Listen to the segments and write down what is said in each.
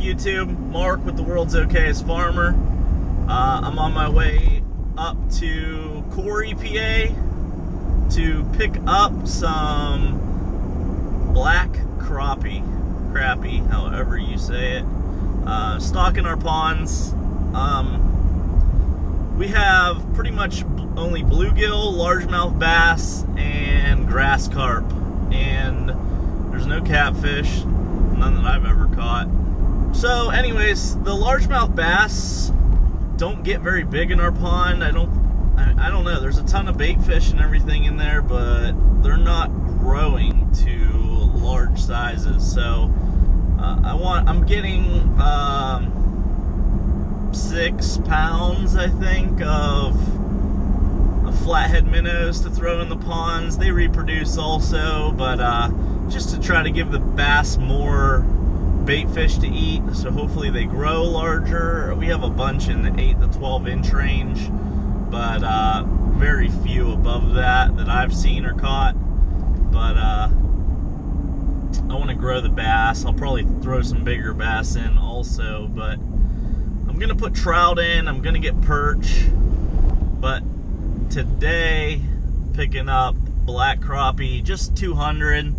YouTube? Mark with the World's Okayest Farmer. I'm on my way up to Corey, PA to pick up some Black Crappie, however you say it. Stocking our ponds. We have pretty much only bluegill, largemouth bass, and grass carp. And there's no catfish, none that I've ever caught. So anyways, the largemouth bass don't get very big in our pond. I don't know, there's a ton of bait fish and everything in there, but they're not growing to large sizes. So I'm getting 6 pounds, I think, of flathead minnows to throw in the ponds. They reproduce also, but just to try to give the bass more bait fish to eat, so hopefully they grow larger. We have a bunch in the 8 to 12 inch range, but very few above that I've seen or caught. But I want to grow the bass. I'll probably throw some bigger bass in also, but I'm gonna put trout in, I'm gonna get perch. But today, picking up black crappie, just 200,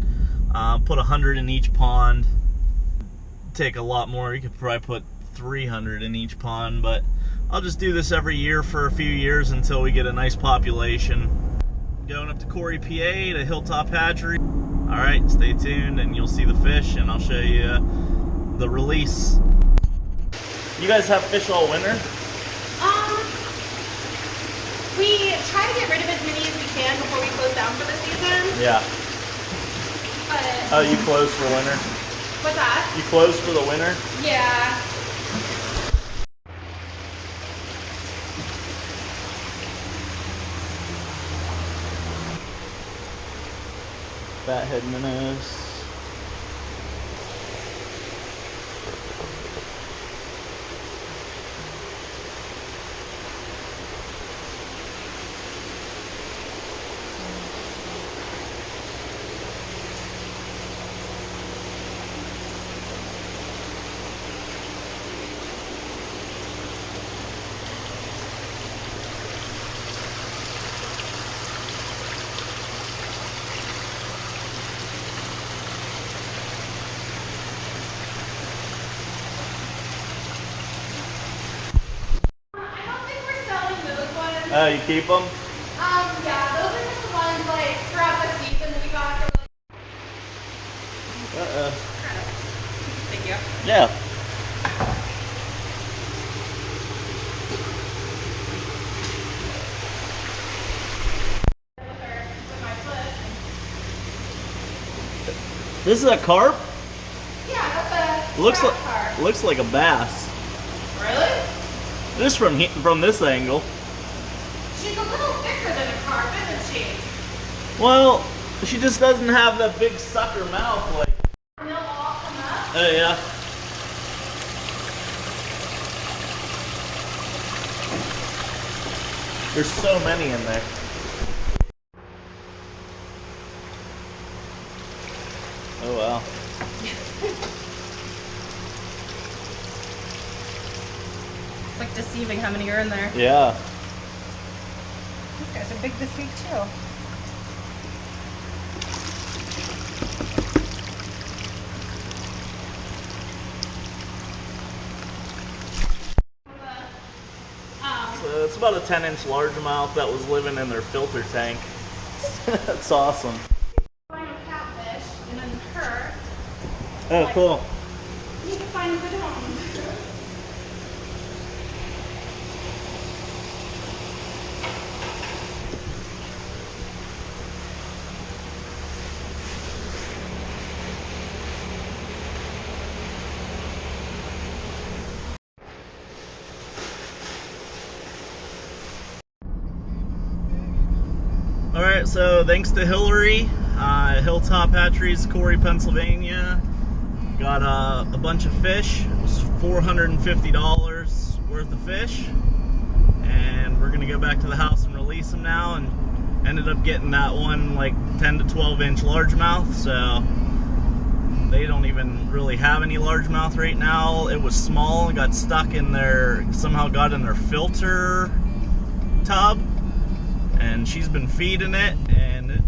put 100 in each pond. Take a lot more, you could probably put 300 in each pond, but I'll just do this every year for a few years until we get a nice population. Going up to Corey, PA to Hilltop Hatchery. Alright, stay tuned and you'll see the fish, and I'll show you the release. You guys have fish all winter? We try to get rid of as many as we can before we close down for the season. Yeah. But Oh, you close for winter? what's that? You close for the winter? Yeah. Fathead minnows. Oh, you keep them? Yeah, those are just the ones like throughout the season that we got for like. Thank you. Yeah. With my foot. This is a carp? Yeah, that's a carp. Looks like a bass. Really? This from this angle. She's a little thicker than a carp, isn't she? Well, she just doesn't have that big sucker mouth like. And they'll all come up. Oh yeah. There's so many in there. Oh wow. It's like deceiving how many are in there. Yeah. These guys are big this week too. So it's about a 10-inch largemouth that was living in their filter tank. That's awesome. Find a catfish and then her. Oh, cool. You need to find good homes. Alright, so thanks to Hillary, Hilltop Hatcheries, Corey, Pennsylvania. Got a bunch of fish. It was $450 worth of fish. And we're going to go back to the house and release them now. And ended up getting that one like 10 to 12 inch largemouth. So They don't even really have any largemouth right now. It was small and got stuck in their, somehow got in their filter tub, and she's been feeding it, and it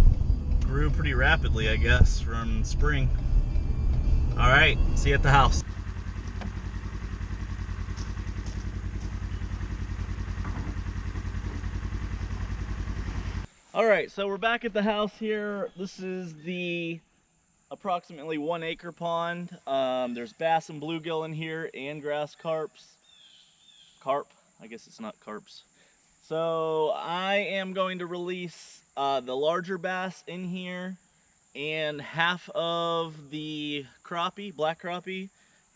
grew pretty rapidly, I guess, from spring. All right, see you at the house. All right, so we're back at the house here. This is the approximately 1 acre pond. There's bass and bluegill in here and grass carps. Carp, I guess it's not carps. So I am going to release the larger bass in here, and half of the crappie, black crappie,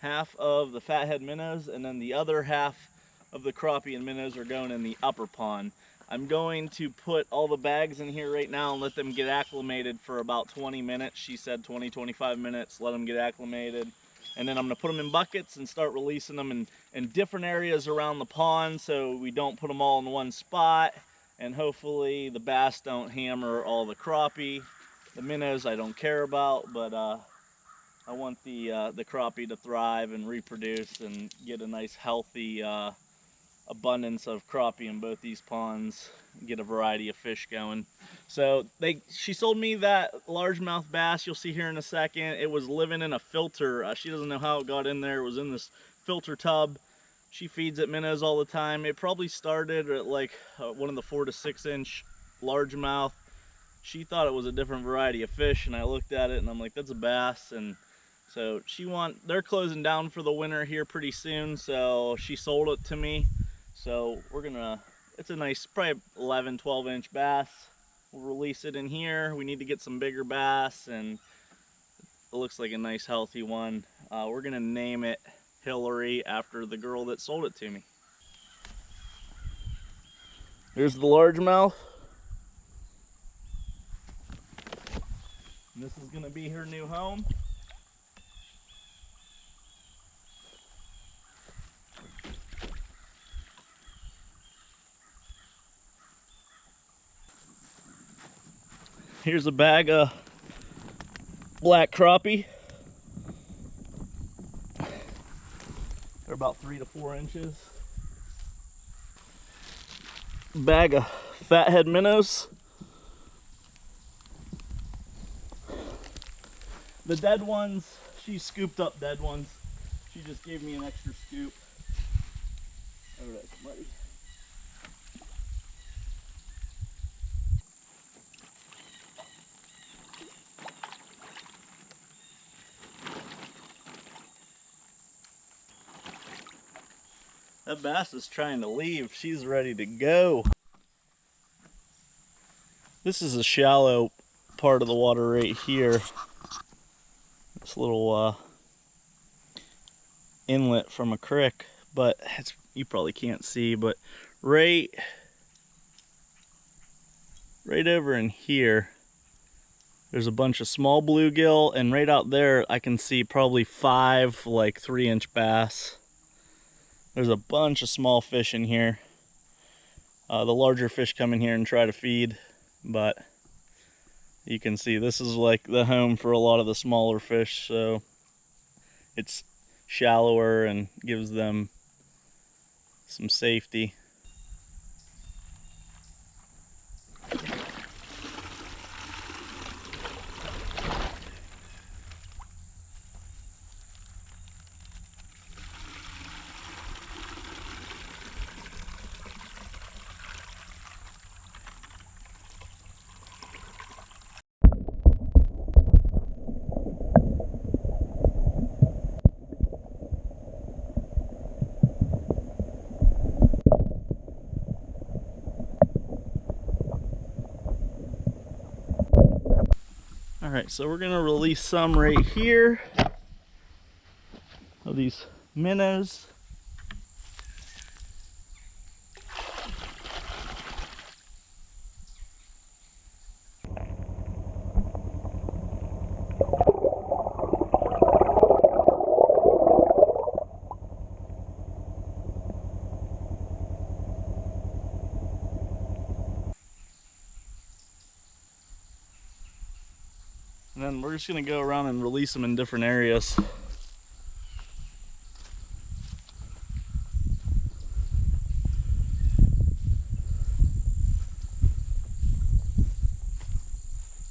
half of the fathead minnows, and then the other half of the crappie and minnows are going in the upper pond. I'm going to put all the bags in here right now and let them get acclimated for about 20 minutes. She said 20-25 minutes, let them get acclimated. And then I'm gonna put them in buckets and start releasing them in different areas around the pond, so we don't put them all in one spot. And hopefully the bass don't hammer all the crappie. The minnows I don't care about, but I want the crappie to thrive and reproduce and get a nice healthy abundance of crappie in both these ponds, get a variety of fish going. So she sold me that largemouth bass you'll see here in a second. It was living in a filter. She doesn't know how it got in there. It was in this filter tub. She feeds it minnows all the time. It probably started at like one of the 4 to 6 inch largemouth. She thought it was a different variety of fish, and I looked at it and I'm like, that's a bass. And so they're closing down for the winter here pretty soon, so she sold it to me. So it's a nice, probably 11, 12 inch bass. We'll release it in here. We need to get some bigger bass, and it looks like a nice healthy one. We're gonna name it Hillary after the girl that sold it to me. There's the largemouth. And this is gonna be her new home. Here's a bag of black crappie. They're about 3 to 4 inches. Bag of fathead minnows. The dead ones, she scooped up dead ones. She just gave me an extra scoop. All right, buddy. That bass is trying to leave. She's ready to go. This is a shallow part of the water right here. This little inlet from a creek, but you probably can't see, but right over in here, there's a bunch of small bluegill, and right out there I can see probably 5 like 3-inch bass. There's a bunch of small fish in here. The larger fish come in here and try to feed, but you can see this is like the home for a lot of the smaller fish, so it's shallower and gives them some safety. Alright, so we're gonna release some right here of these minnows. And then we're just gonna go around and release them in different areas.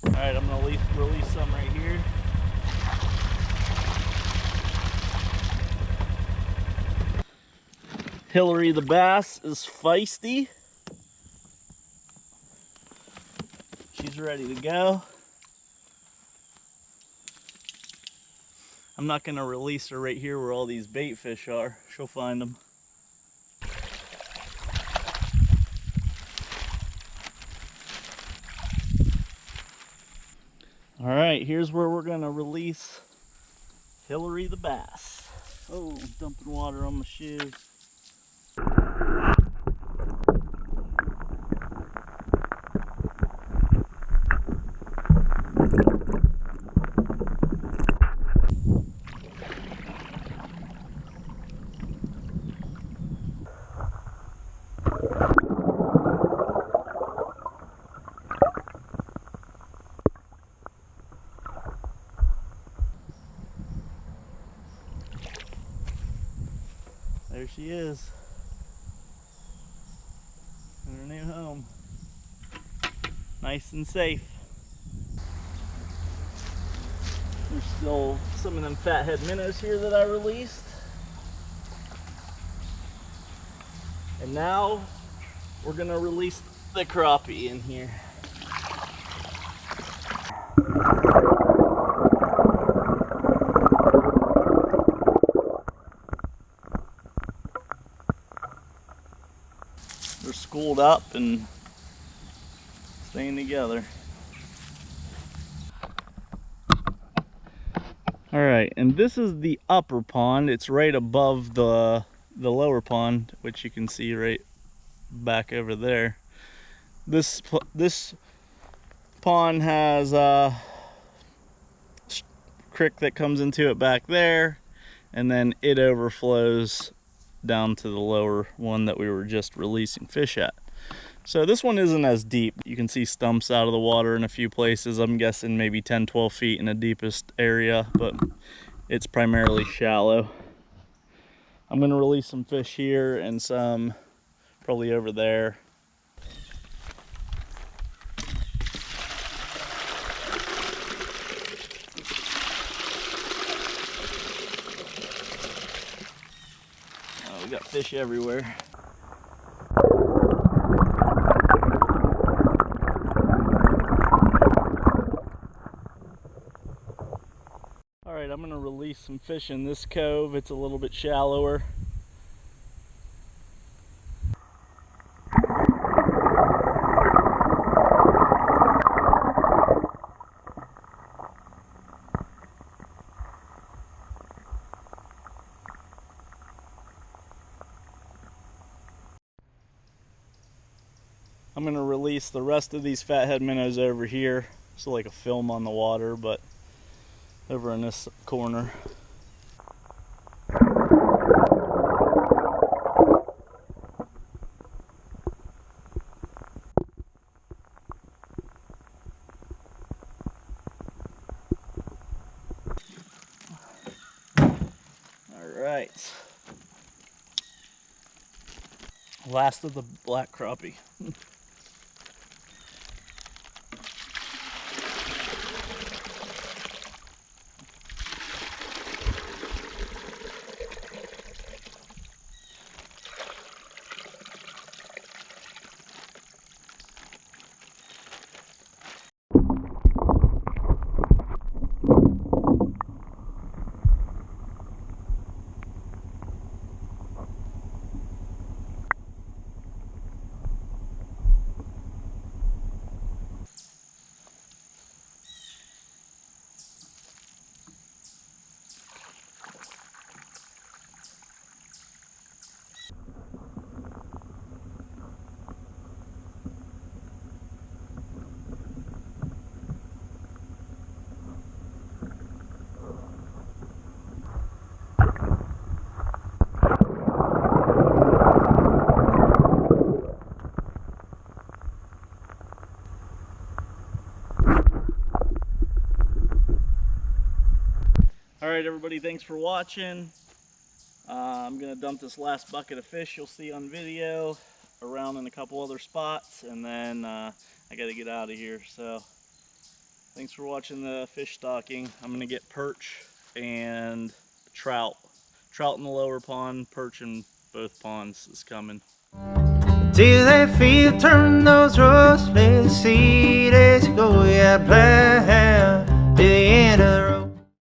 All right, I'm gonna release some right here. Hillary the bass is feisty. She's ready to go. I'm not gonna release her right here where all these bait fish are. She'll find them. All right, here's where we're gonna release Hillary the bass. Oh, dumping water on my shoes. There she is, in her new home. Nice and safe. There's still some of them fathead minnows here that I released. And now we're gonna release the crappie in here. They're schooled up and staying together. All right, and this is the upper pond. It's right above the lower pond, which you can see right back over there. This pond has a creek that comes into it back there, and then it overflows down to the lower one that we were just releasing fish at. So this one isn't as deep. You can see stumps out of the water in a few places. I'm guessing maybe 10-12 feet in the deepest area, but it's primarily shallow. I'm gonna release some fish here and some probably over there. Oh, we got fish everywhere. All right, I'm gonna release some fish in this cove. It's a little bit shallower. I'm gonna release the rest of these fathead minnows over here. It's like a film on the water, but over in this corner. All right. Last of the black crappie. All right, everybody, thanks for watching. I'm gonna dump this last bucket of fish you'll see on video around in a couple other spots, and then I gotta get out of here. So thanks for watching the fish stocking. I'm gonna get perch and trout. Trout in the lower pond, perch in both ponds is coming. Till they feel turn those roads, let the sea days go, yeah, plan to the end of the road.